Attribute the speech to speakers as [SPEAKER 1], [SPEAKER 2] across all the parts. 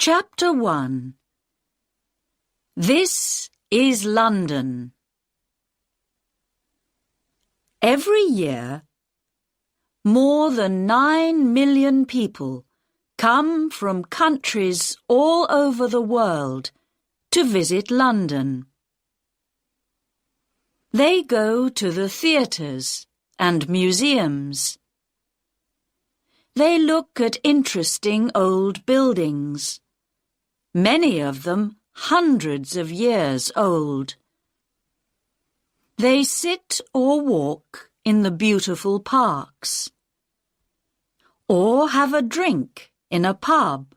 [SPEAKER 1] Chapter 1. This is London. Every year, more than 9 million people come from countries all over the world to visit London. They go to the theatres and museums. They look at interesting old buildings, many of them hundreds of years old. They sit or walk in the beautiful parks, or have a drink in a pub.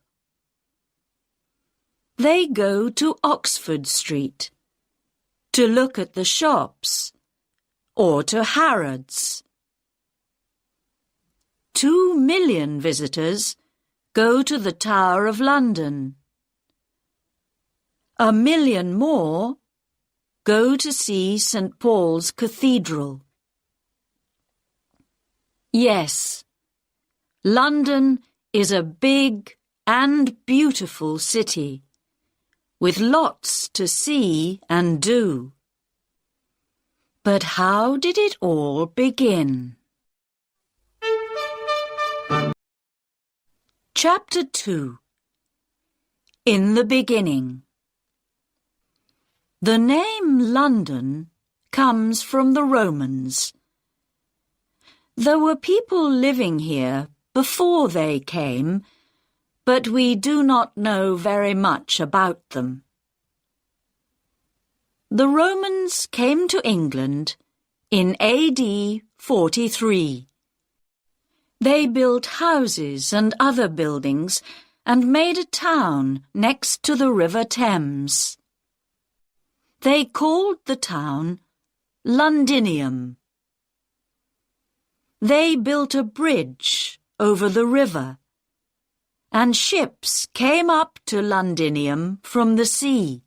[SPEAKER 1] They go to Oxford Street to look at the shops, or to Harrods. 2 million visitors go to the Tower of London. 1 million more go to see St. Paul's Cathedral. Yes, London is a big and beautiful city, with lots to see and do. But how did it all begin? Chapter 2. In the beginning. The name London comes from the Romans. There were people living here before they came, but we do not know very much about them. The Romans came to England in AD 43. They built houses and other buildings and made a town next to the River Thames. They called the town Londinium. They built a bridge over the river, and ships came up to Londinium from the sea.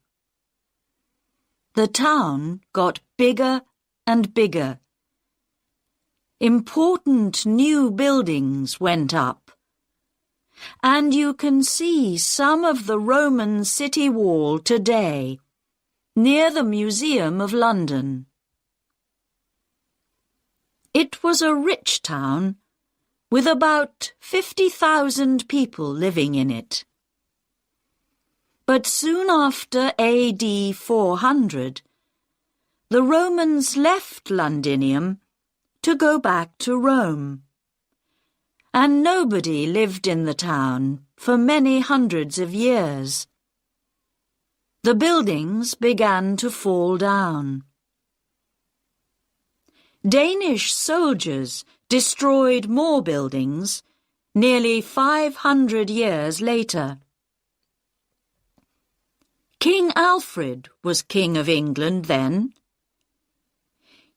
[SPEAKER 1] The town got bigger and bigger. Important new buildings went up, and you can see some of the Roman city wall today, near the Museum of London. It was a rich town, with about 50,000 people living in it. But soon after AD 400, the Romans left Londinium to go back to Rome, and nobody lived in the town for many hundreds of years. The buildings began to fall down. Danish soldiers destroyed more buildings nearly 500 years later. King Alfred was King of England then.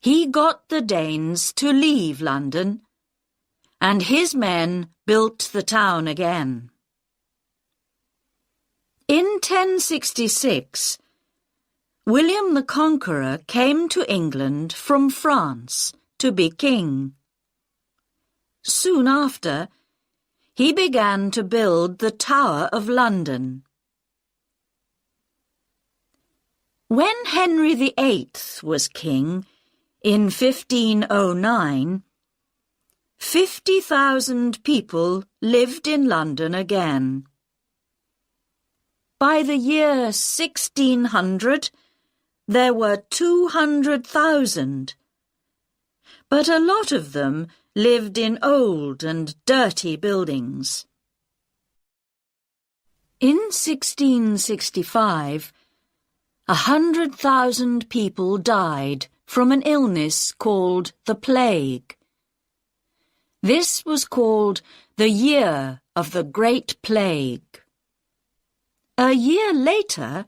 [SPEAKER 1] He got the Danes to leave London, and his men built the town again. In 1066, William the Conqueror came to England from France to be king. Soon after, he began to build the Tower of London. When Henry VIII was king, in 1509, 50,000 people lived in London again. By the year 1600, there were 200,000, but a lot of them lived in old and dirty buildings. In 1665, 100,000 people died from an illness called the plague. This was called the Year of the Great Plague. A year later,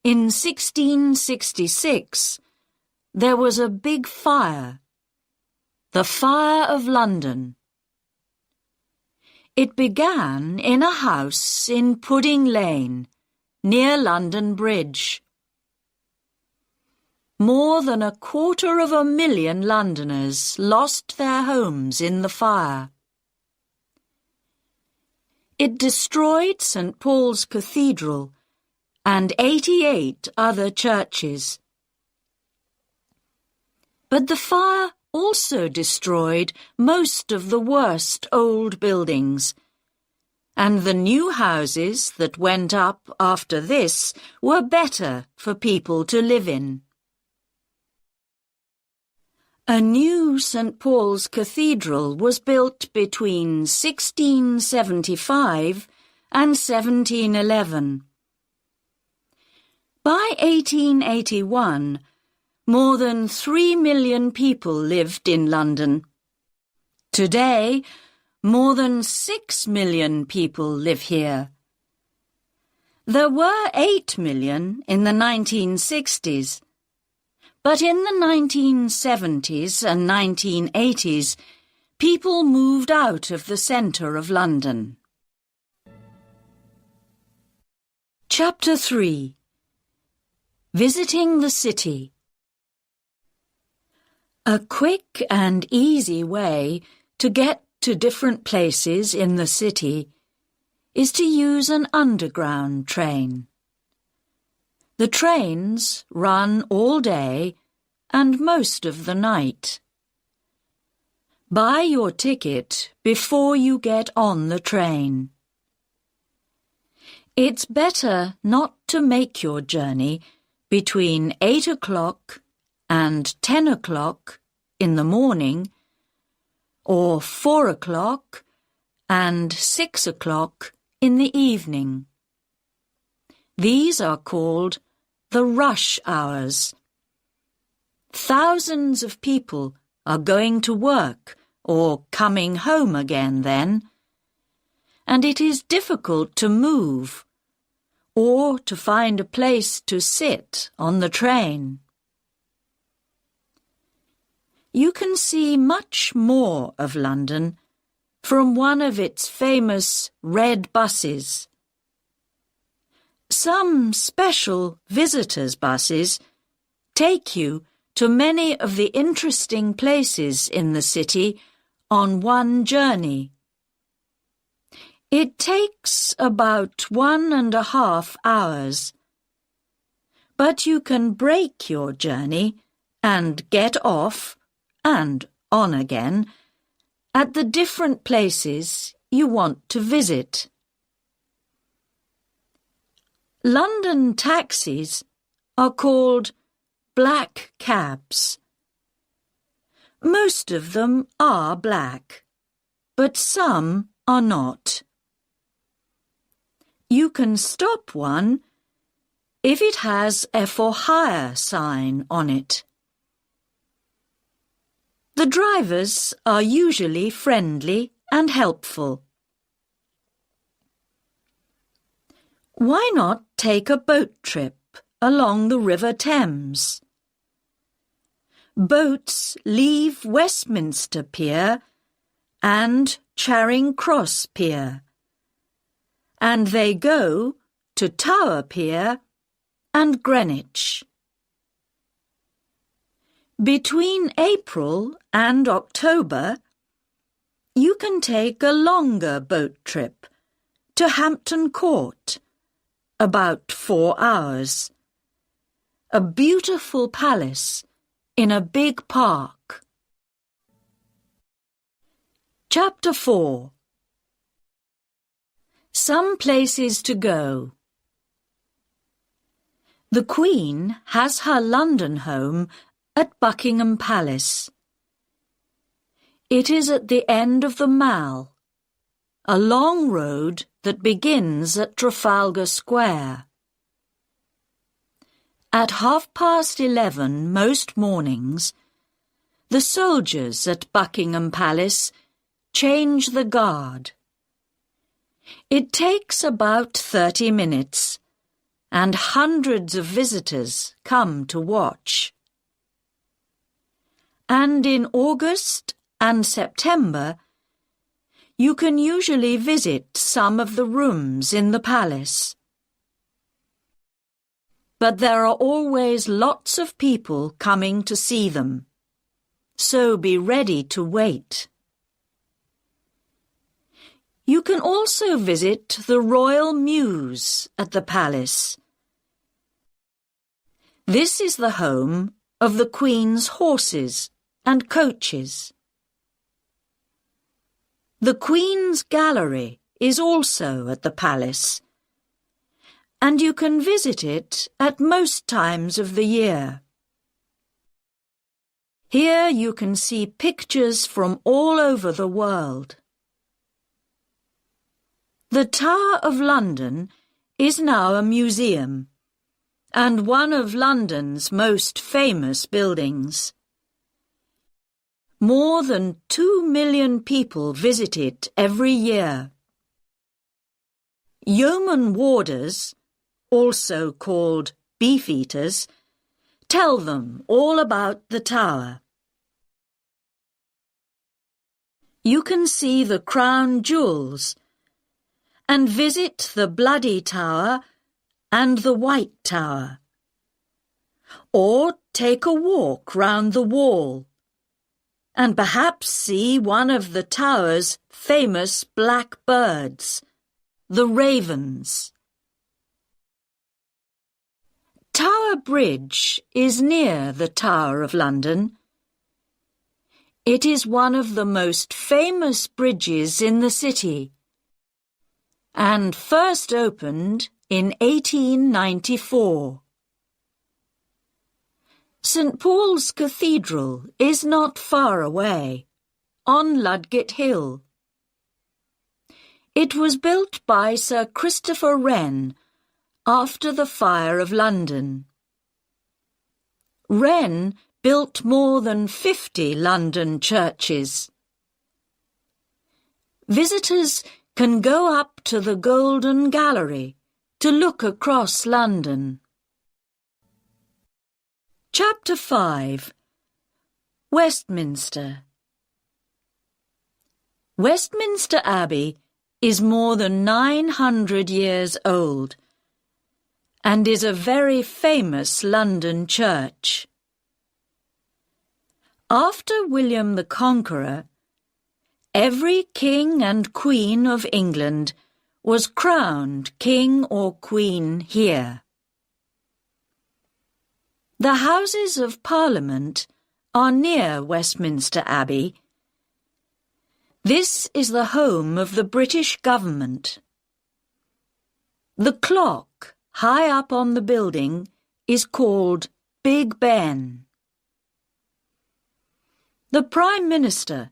[SPEAKER 1] in 1666, there was a big fire, the Fire of London. It began in a house in Pudding Lane, near London Bridge. More than 250,000 Londoners lost their homes in the fire. It destroyed St. Paul's Cathedral and 88 other churches. But the fire also destroyed most of the worst old buildings, and the new houses that went up after this were better for people to live in. A new St. Paul's Cathedral was built between 1675 and 1711. By 1881, more than 3 million people lived in London. Today, more than 6 million people live here. There were 8 million in the 1960s, but in the 1970s and 1980s, people moved out of the centre of London. Chapter 3. Visiting the City. A quick and easy way to get to different places in the city is to use an underground train. The trains run all day and most of the night. Buy your ticket before you get on the train. It's better not to make your journey between 8 o'clock and 10 o'clock in the morning, or 4 o'clock and 6 o'clock in the evening. These are called the rush hours. Thousands of people are going to work or coming home again then, and it is difficult to move or to find a place to sit on the train. You can see much more of London from one of its famous red buses. Some special visitors' buses take you to many of the interesting places in the city on one journey. It takes about 1.5 hours, but you can break your journey and get off and on again at the different places you want to visit. London taxis are called black cabs. Most of them are black, but some are not. You can stop one if it has a for hire sign on it. The drivers are usually friendly and helpful. Why not take a boat trip along the River Thames? Boats leave Westminster Pier and Charing Cross Pier, and they go to Tower Pier and Greenwich. Between April and October, you can take a longer boat trip to Hampton Court, about 4 hours, a beautiful palace in a big park. Chapter 4. Some places to go. The Queen has her London home at Buckingham Palace. It is at the end of the Mall, a long road that begins at Trafalgar Square. At 11:30 most mornings, the soldiers at Buckingham Palace change the guard. It takes about 30 minutes, and hundreds of visitors come to watch. And in August and September, you can usually visit some of the rooms in the palace. But there are always lots of people coming to see them, so be ready to wait. You can also visit the Royal Mews at the palace. This is the home of the Queen's horses and coaches. The Queen's Gallery is also at the palace, and you can visit it at most times of the year. Here you can see pictures from all over the world. The Tower of London is now a museum and one of London's most famous buildings. More than 2 million people visit it every year. Yeoman warders, also called beefeaters, tell them all about the tower. You can see the crown jewels and visit the Bloody Tower and the White Tower, or take a walk round the wall and perhaps see one of the tower's famous black birds, the ravens. Tower Bridge is near the Tower of London. It is one of the most famous bridges in the city and first opened in 1894. St. Paul's Cathedral is not far away, on Ludgate Hill. It was built by Sir Christopher Wren after the Fire of London. Wren built more than 50 London churches. Visitors can go up to the Golden Gallery to look across London. Chapter 5. Westminster. Westminster Abbey is more than 900 years old and is a very famous London church. After William the Conqueror, every king and queen of England was crowned king or queen here. The Houses of Parliament are near Westminster Abbey. This is the home of the British government. The clock high up on the building is called Big Ben. The Prime Minister,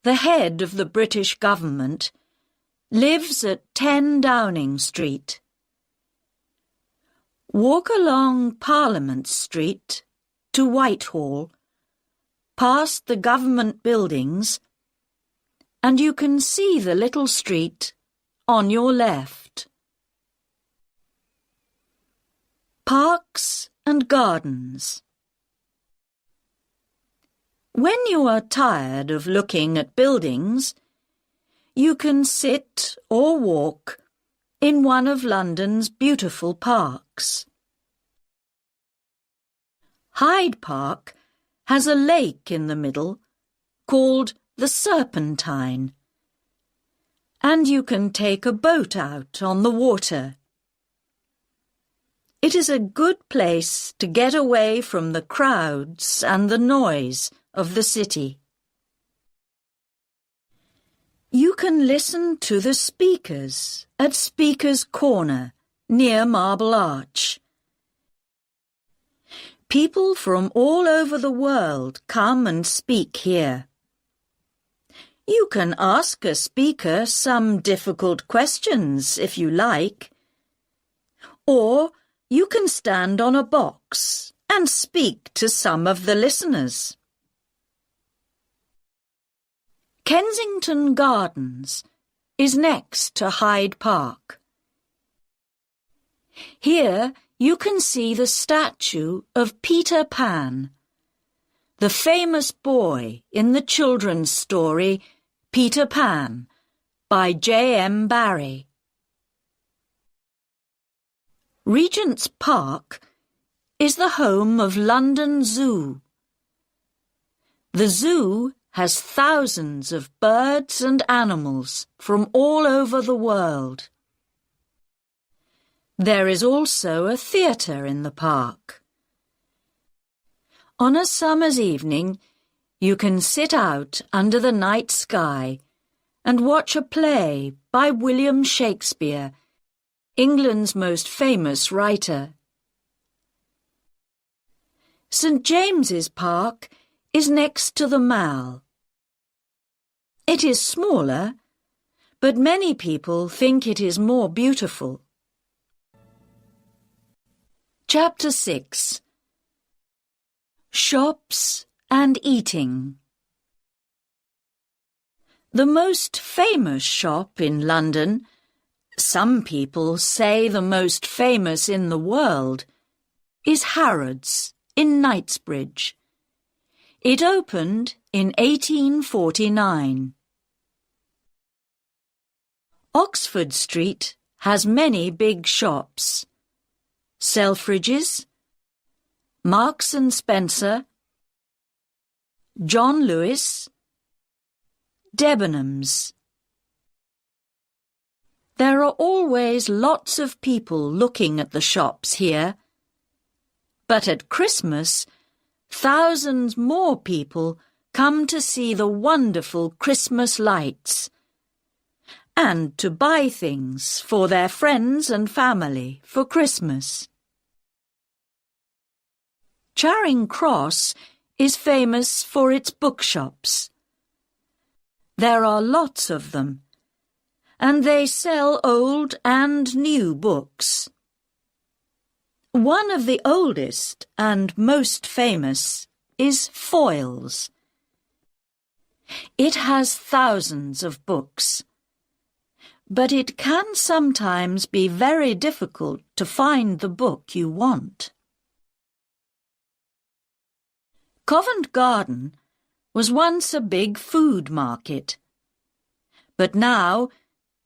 [SPEAKER 1] the head of the British government, lives at 10 Downing Street. Walk along Parliament Street to Whitehall, past the government buildings, and you can see the little street on your left. Parks and gardens. When you are tired of looking at buildings, you can sit or walk in one of London's beautiful parks. Hyde Park has a lake in the middle called the Serpentine, and you can take a boat out on the water. It is a good place to get away from the crowds and the noise of the city. You can listen to the speakers at Speaker's Corner near Marble Arch. People from all over the world come and speak here. You can ask a speaker some difficult questions if you like, or you can stand on a box and speak to some of the listeners. Kensington Gardens is next to Hyde Park. Here you can see the statue of Peter Pan, the famous boy in the children's story Peter Pan by J.M. Barrie. Regent's Park is the home of London Zoo. The zoo has thousands of birds and animals from all over the world. There is also a theatre in the park. On a summer's evening, you can sit out under the night sky and watch a play by William Shakespeare, England's most famous writer. St. James's Park is next to the Mall. It is smaller, but many people think it is more beautiful. Chapter 6. Shops and Eating. The most famous shop in London, some people say the most famous in the world, is Harrods in Knightsbridge. It opened in 1849. Oxford Street has many big shops. Selfridge's, Marks and Spencer, John Lewis, Debenhams. There are always lots of people looking at the shops here. But at Christmas, thousands more people come to see the wonderful Christmas lights and to buy things for their friends and family for Christmas. Charing Cross is famous for its bookshops. There are lots of them, and they sell old and new books. One of the oldest and most famous is Foyle's. It has thousands of books, but it can sometimes be very difficult to find the book you want. Covent Garden was once a big food market, but now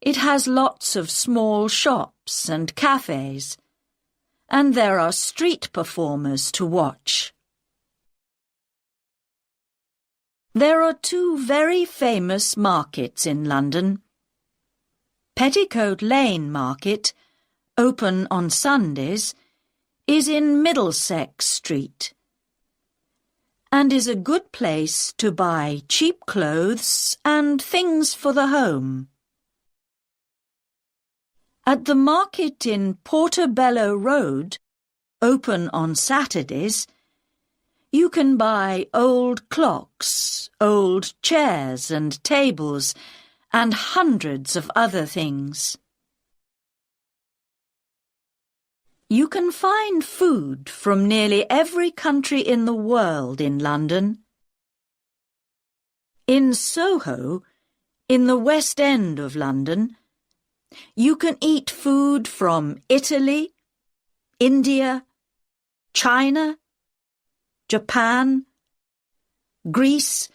[SPEAKER 1] it has lots of small shops and cafes, and there are street performers to watch. There are two very famous markets in London. Petticoat Lane Market, open on Sundays, is in Middlesex Street and is a good place to buy cheap clothes and things for the home. At the market in Portobello Road, open on Saturdays, you can buy old clocks, old chairs and tables, and hundreds of other things. You can find food from nearly every country in the world in London. In Soho, in the West End of London, you can eat food from Italy, India, China, Japan, Greece,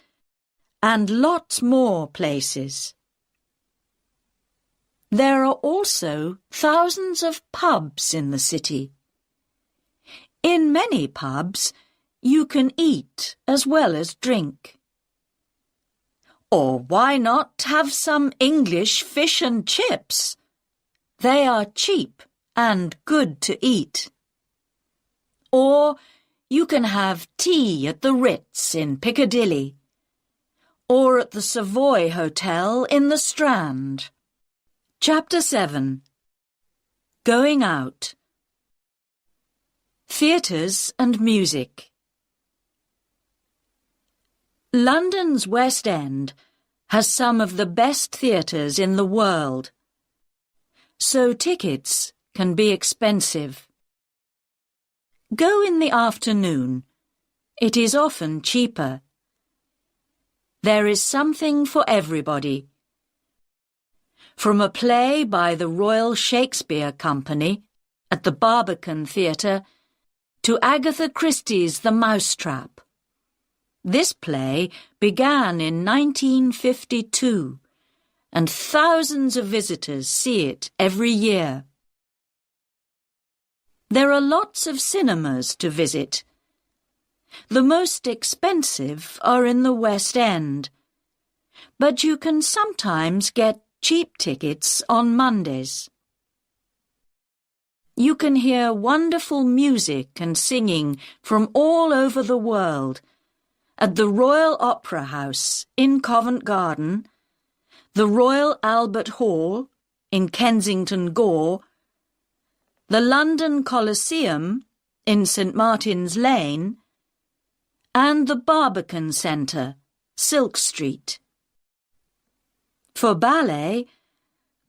[SPEAKER 1] and lots more places. There are also thousands of pubs in the city. In many pubs, you can eat as well as drink. Or why not have some English fish and chips? They are cheap and good to eat. Or you can have tea at the Ritz in Piccadilly, or at the Savoy Hotel in the Strand. Chapter 7. Going Out. Theatres and Music. London's West End has some of the best theatres in the world, so tickets can be expensive. Go in the afternoon. It is often cheaper. There is something for everybody. From a play by the Royal Shakespeare Company at the Barbican Theatre to Agatha Christie's The Mousetrap. This play began in 1952, and thousands of visitors see it every year. There are lots of cinemas to visit. The most expensive are in the West End, but you can sometimes get cheap tickets on Mondays. You can hear wonderful music and singing from all over the world at the Royal Opera House in Covent Garden, the Royal Albert Hall in Kensington Gore, the London Coliseum in St Martin's Lane, and the Barbican Centre, Silk Street. For ballet,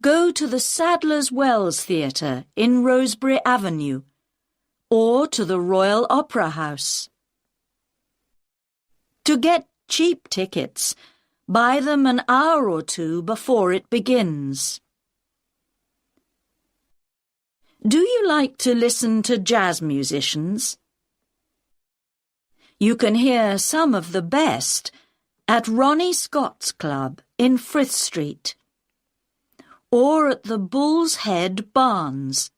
[SPEAKER 1] go to the Sadler's Wells Theatre in Rosebery Avenue or to the Royal Opera House. To get cheap tickets, buy them an hour or two before it begins. Do you like to listen to jazz musicians? You can hear some of the best at Ronnie Scott's Club in Frith Street, or at the Bull's Head Barns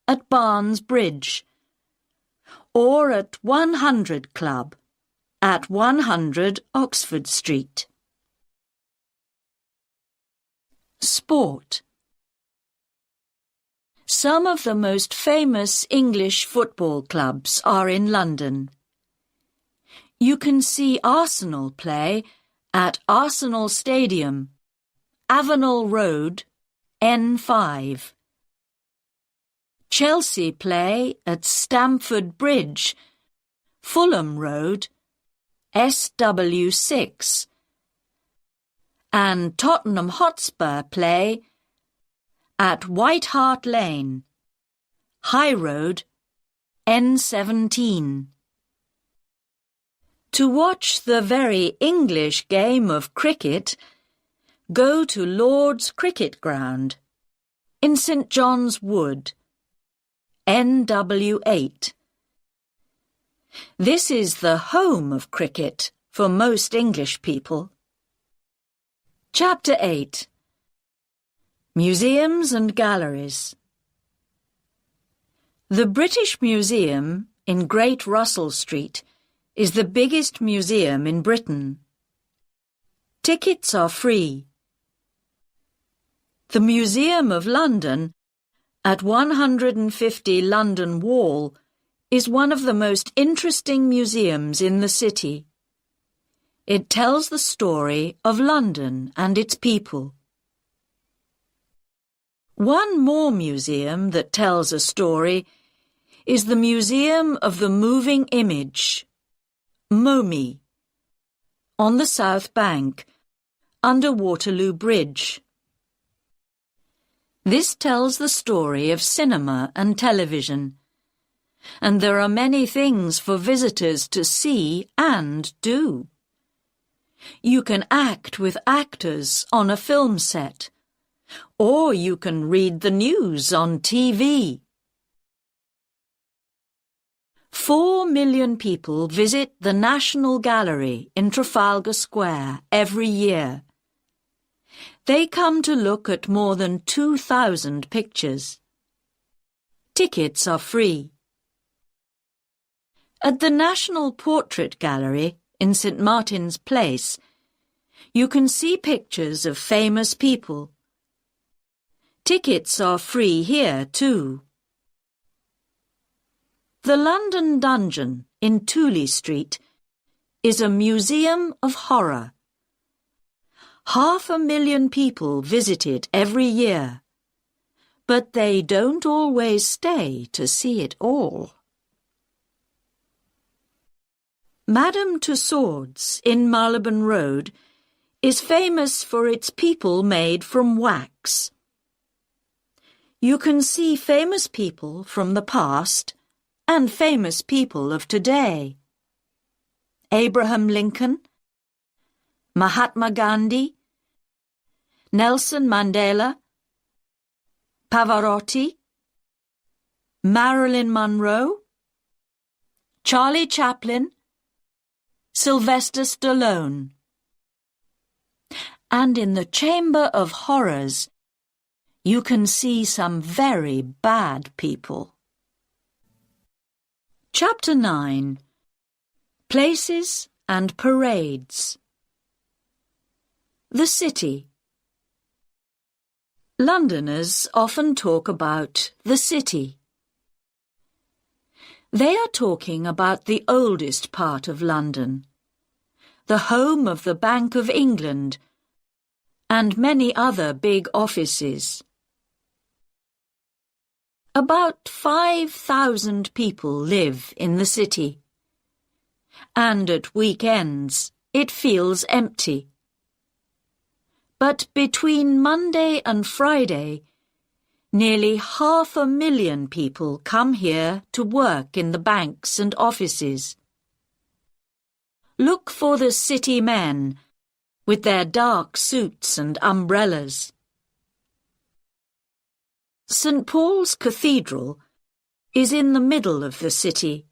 [SPEAKER 1] at Barnes Bridge, or at 100 Club at 100 Oxford Street. Sport. Some of the most famous English football clubs are in London. You can see Arsenal play at Arsenal Stadium, Avenel Road, N5. Chelsea play at Stamford Bridge, Fulham Road, SW6. And Tottenham Hotspur play at White Hart Lane, High Road, N17. To watch the very English game of cricket, go to Lord's Cricket Ground in St John's Wood, NW8. This is the home of cricket for most English people. Chapter 8. Museums and Galleries. The British Museum in Great Russell Street is the biggest museum in Britain. Tickets are free. The Museum of London at 150 London Wall is one of the most interesting museums in the city. It tells the story of London and its people. One more museum that tells a story is the Museum of the Moving Image, MoMI, on the South Bank, under Waterloo Bridge. This tells the story of cinema and television, and there are many things for visitors to see and do. You can act with actors on a film set, or you can read the news on TV. 4 million people visit the National Gallery in Trafalgar Square every year. They come to look at more than 2,000 pictures. Tickets are free. At the National Portrait Gallery in St Martin's Place, you can see pictures of famous people. Tickets are free here too. The London Dungeon in Tooley Street is a museum of horror. 500,000 people visit it every year, but they don't always stay to see it all. Madame Tussauds in Marylebone Road is famous for its people made from wax. You can see famous people from the past and famous people of today. Abraham Lincoln, Mahatma Gandhi, Nelson Mandela, Pavarotti, Marilyn Monroe, Charlie Chaplin, Sylvester Stallone. And in the Chamber of Horrors, you can see some very bad people. Chapter 9. Places and parades. The city. Londoners often talk about the city. They are talking about the oldest part of London, the home of the Bank of England, and many other big offices. About 5,000 people live in the city, and at weekends it feels empty. But between Monday and Friday, nearly 500,000 people come here to work in the banks and offices. Look for the city men with their dark suits and umbrellas. St. Paul's Cathedral is in the middle of the city,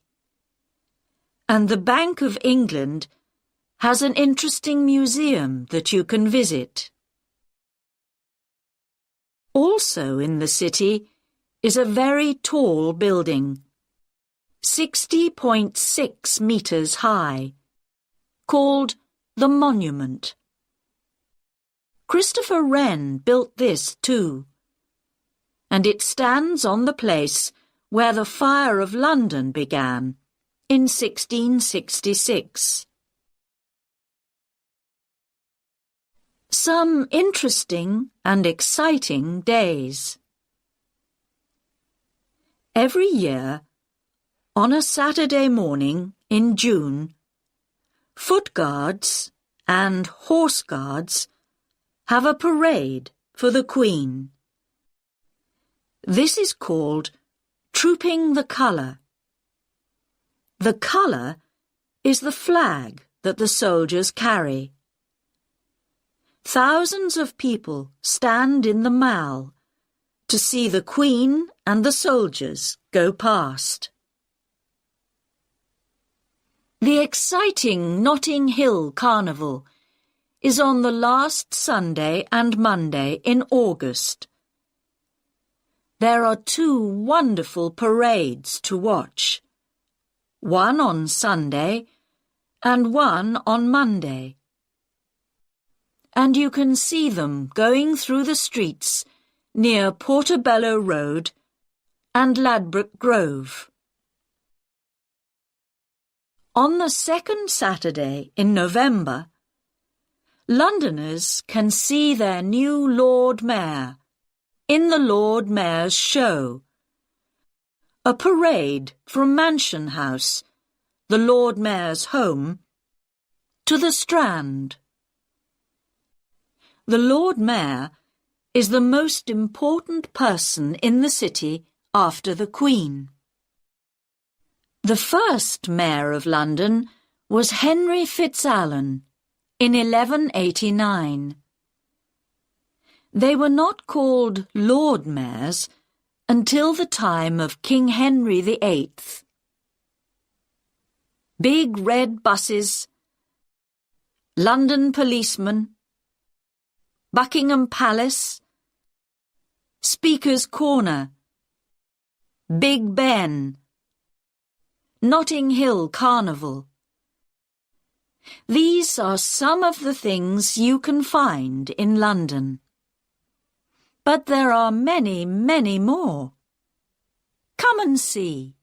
[SPEAKER 1] and the Bank of England has an interesting museum that you can visit. Also in the city is a very tall building, 60.6 meters high, called the Monument. Christopher Wren built this too, and it stands on the place where the Fire of London began in 1666. Some interesting and exciting days. Every year, on a Saturday morning in June, Foot Guards and Horse Guards have a parade for the Queen. This is called Trooping the Colour. The colour is the flag that the soldiers carry. Thousands of people stand in the Mall to see the Queen and the soldiers go past. The exciting Notting Hill Carnival is on the last Sunday and Monday in August. There are 2 wonderful parades to watch, one on Sunday and one on Monday. And you can see them going through the streets near Portobello Road and Ladbroke Grove. On the second Saturday in November, Londoners can see their new Lord Mayor in the Lord Mayor's Show, a parade from Mansion House, the Lord Mayor's home, to the Strand. The Lord Mayor is the most important person in the city after the Queen. The first Mayor of London was Henry FitzAlan in 1189. They were not called Lord Mayors until the time of King Henry VIII. Big red buses, London policemen, Buckingham Palace, Speaker's Corner, Big Ben, Notting Hill Carnival. These are some of the things you can find in London. But there are many, many more. Come and see.